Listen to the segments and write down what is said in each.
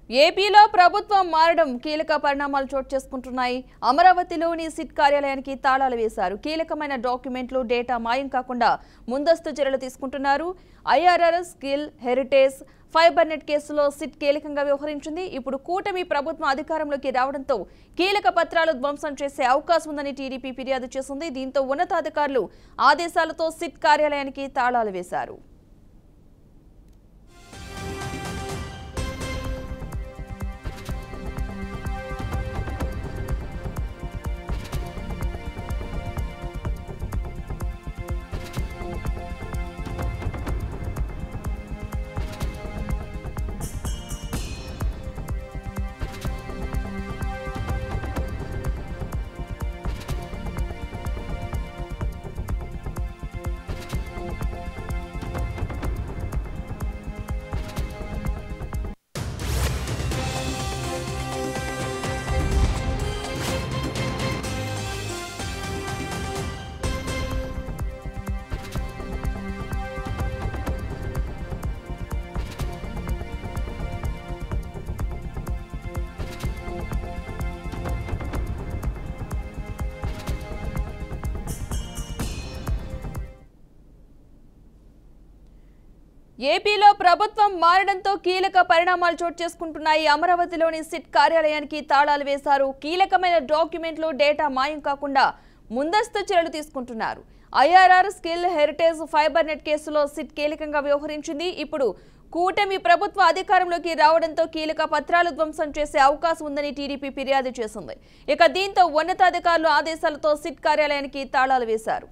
ఏపీలో ప్రభుత్వం మారడం కీలక పరిణామాలు చోటు చేసుకుంటున్నాయి. అమరావతిలోని సిట్ కార్యాలయానికి తాళాలు వేశారు. కీలకమైన డాక్యుమెంట్లు, డేటా మాయం కాకుండా ముందస్తు చర్యలు తీసుకుంటున్నారు. IRR, skill, heritage, fibre net కేసులో సిట్ కీలకంగా వ్యవహరించింది. ఇప్పుడు కూటమి ప్రభుత్వం అధికారంలోకి రావడంతో కీలక పత్రాలు ధ్వంసం చేసే అవకాశం ఉందని టీడీపీ ఫిర్యాదు చేసింది. దీంతో ఉన్నతాధికారులు ఆదేశాలతో సిట్ కార్యాలయానికి తాళాలు వేశారు. ఏపీలో ప్రభుత్వం మారడంతో కీలక పరిణామాలు చోటు చేసుకుంటున్నాయి. అమరావతిలోని సిట్ కార్యాలయానికి తాళాలు వేశారు. కీలకమైన డాక్యుమెంట్లు, డేటా మాయం కాకుండా ముందస్తు చర్యలు తీసుకుంటున్నారు. IRR, skill, heritage, fibre net కేసులో సిట్ కీలకంగా వ్యవహరించింది. ఇప్పుడు కూటమి ప్రభుత్వ అధికారంలోకి రావడంతో కీలక పత్రాలు ధ్వంసం చేసే అవకాశం ఉందని టీడీపీ ఫిర్యాదు చేసింది. ఇక దీంతో ఉన్నతాధికారులు ఆదేశాలతో సిట్ కార్యాలయానికి తాళాలు వేశారు.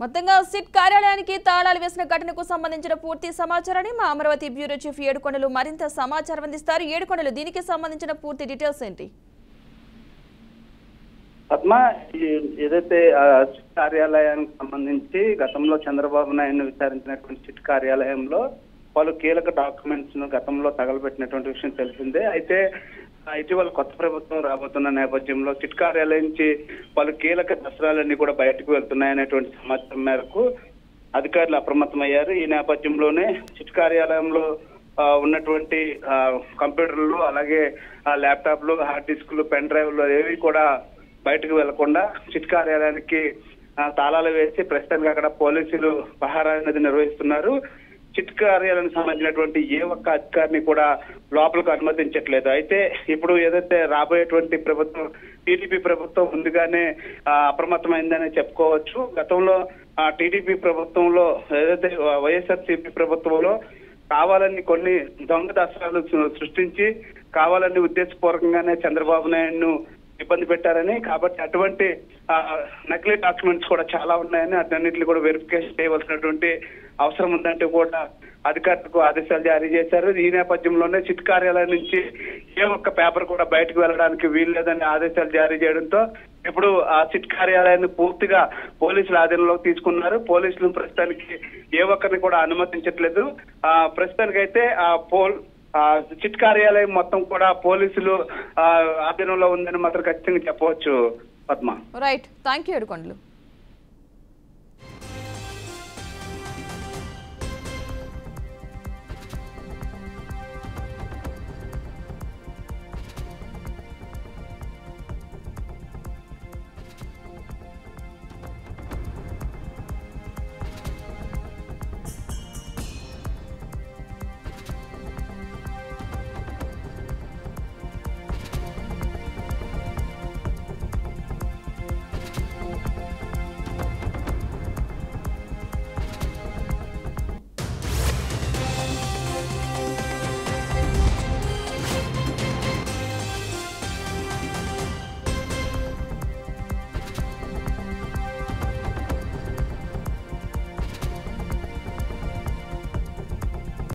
మొత్తంగా సిట్ కార్యాలయానికి తాళాలు వేసిన ఘటనకు సంబంధించిన పూర్తి సమాచారాన్ని మా అమరావతి బ్యూరో చీఫ్ ఏడుకొండలు మరింత సమాచారం అందిస్తారు. ఏడుకొండలు, దీనికి సంబంధించిన పూర్తి డీటెయిల్స్ ఏంటి? పద్మ, ఏదైతే సిట్ కార్యాలయానికి సంబంధించి గతంలో చంద్రబాబు నాయుడు విచారించినటువంటి సిట్ కార్యాలయంలో పలు కీలక డాక్యుమెంట్స్ ను గతంలో తగలబెట్టినటువంటి విషయం తెలిసిందే. అయితే ఇటీవల కొత్త ప్రభుత్వం రాబోతున్న నేపథ్యంలో సిట్ కార్యాలయం నుంచి పలు కీలక దసరాలన్నీ కూడా బయటకు వెళ్తున్నాయనేటువంటి సమాచారం మేరకు అధికారులు అప్రమత్తమయ్యారు. ఈ నేపథ్యంలోనే సిట్ కార్యాలయంలో ఉన్నటువంటి కంప్యూటర్లు, అలాగే ల్యాప్టాప్లు, హార్డ్ డిస్క్లు, పెన్ డ్రైవ్లు ఏవి కూడా బయటకు వెళ్లకుండా సిట్ కార్యాలయానికి తాళాలు వేసి ప్రస్తుతానికి అక్కడ పోలీసులు పహారా అనేది నిర్వహిస్తున్నారు. సిట్ కార్యాలయానికి సంబంధించినటువంటి ఏ ఒక్క అధికారిని కూడా లోపలికి అనుమతించట్లేదు. అయితే ఇప్పుడు ఏదైతే రాబోయేటువంటి ప్రభుత్వం, టీడీపీ ప్రభుత్వం ముందుగానే అప్రమత్తమైందని చెప్పుకోవచ్చు. గతంలో టీడీపీ ప్రభుత్వంలో ఏదైతే వైఎస్ఆర్సీపీ ప్రభుత్వంలో కావాలని కొన్ని దొంగ దసరాలు సృష్టించి కావాలని ఉద్దేశపూర్వకంగానే చంద్రబాబు నాయుడును ఇబ్బంది పెట్టారని, కాబట్టి అటువంటి నకిలీ డాక్యుమెంట్స్ కూడా చాలా ఉన్నాయని, అన్నింటినీ కూడా వెరిఫికేషన్ చేయవలసినటువంటి అవసరం ఉందంటూ కూడా అధికారులకు ఆదేశాలు జారీ చేశారు. ఈ నేపథ్యంలోనే సిట్ కార్యాలయం నుంచి ఏ ఒక్క పేపర్ కూడా బయటకు వెళ్ళడానికి వీల్లేదని ఆదేశాలు జారీ చేయడంతో ఇప్పుడు ఆ సిట్ కార్యాలయాన్ని పూర్తిగా పోలీసుల ఆధీనంలోకి తీసుకున్నారు. పోలీసులు ప్రస్తుతానికి ఏ ఒక్కరిని కూడా అనుమతించట్లేదు. ప్రస్తుతానికైతే సిట్ కార్యాలయం మొత్తం కూడా పోలీసులు ఆధీనంలో ఉందని మాత్రం ఖచ్చితంగా చెప్పవచ్చు. Padma, right, thank you Yedukondalu.